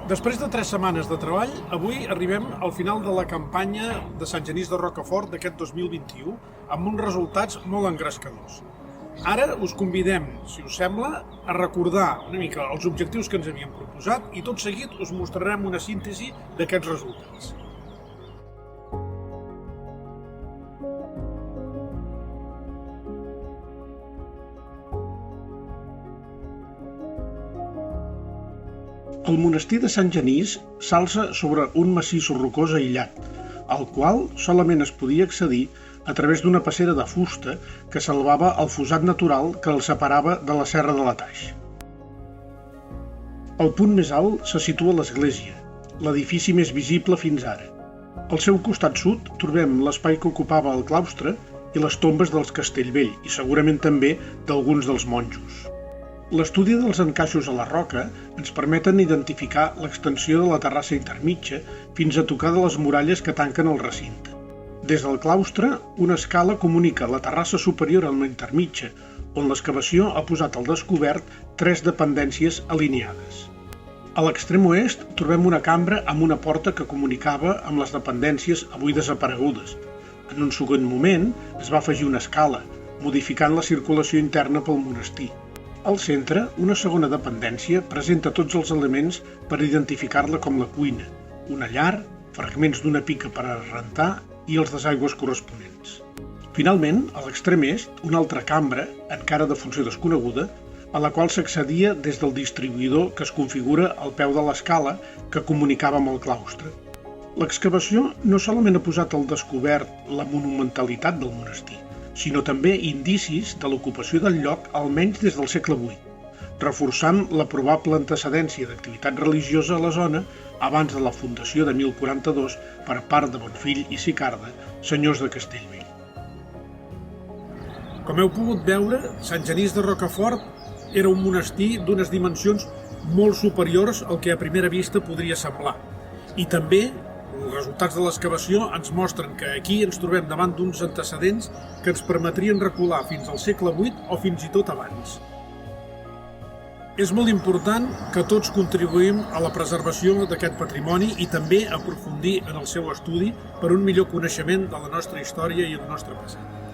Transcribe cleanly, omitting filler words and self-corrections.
Després de 3 setmanes de treball, avui arribem al final de la campanya de Sant Genís de Rocafort d'aquest 2021 amb uns resultats molt engrescadors. Ara us convidem, si us sembla, a recordar una mica els objectius que ens havíem proposat i tot seguit us mostrarem una síntesi d'aquests resultats. El monestir de Sant Genís s'alça sobre un massís rocós aïllat, al qual solament es podia accedir a través d'una passera de fusta que salvava el fossat natural que el separava de la serra de la Taix. Al punt més alt se situa l'església, l'edifici més visible fins ara. Al seu costat sud trobem l'espai que ocupava el claustre i les tombes dels Castellvell i segurament també d'alguns dels monjos. L'estudi dels encaixos a la roca ens permeten identificar l'extensió de la terrassa intermitja fins a tocar de les muralles que tanquen el recinte. Des del claustre, una escala comunica la terrassa superior amb la intermitja, on l'excavació ha posat al descobert 3 dependències alineades. A l'extrem oest trobem una cambra amb una porta que comunicava amb les dependències avui desaparegudes. En un segon moment es va afegir una escala, modificant la circulació interna pel monestir. Al centre, una segona dependència presenta tots els elements per identificar-la com la cuina, una llar, fragments d'una pica per a rentar i els desaigües corresponents. Finalment, a l'extrem est, una altra cambra, encara de funció desconeguda, a la qual s'accedia des del distribuïdor que es configura al peu de l'escala que comunicava amb el claustre. L'excavació no solament ha posat al descobert la monumentalitat del monestir, sinó també indicis de l'ocupació del lloc almenys des del segle VIII, reforçant la probable antecedència d'activitat religiosa a la zona abans de la fundació de 1042 per part de Bonfill i Sicarda, senyors de Castellvell. Com heu pogut veure, Sant Genís de Rocafort era un monestir d'unes dimensions molt superiors al que a primera vista podria semblar. I també els resultats de l'excavació ens mostren que aquí ens trobem davant d'uns antecedents que ens permetrien recular fins al segle VIII o fins i tot abans. És molt important que tots contribuïm a la preservació d'aquest patrimoni i també aprofundir en el seu estudi per un millor coneixement de la nostra història i el nostre passat.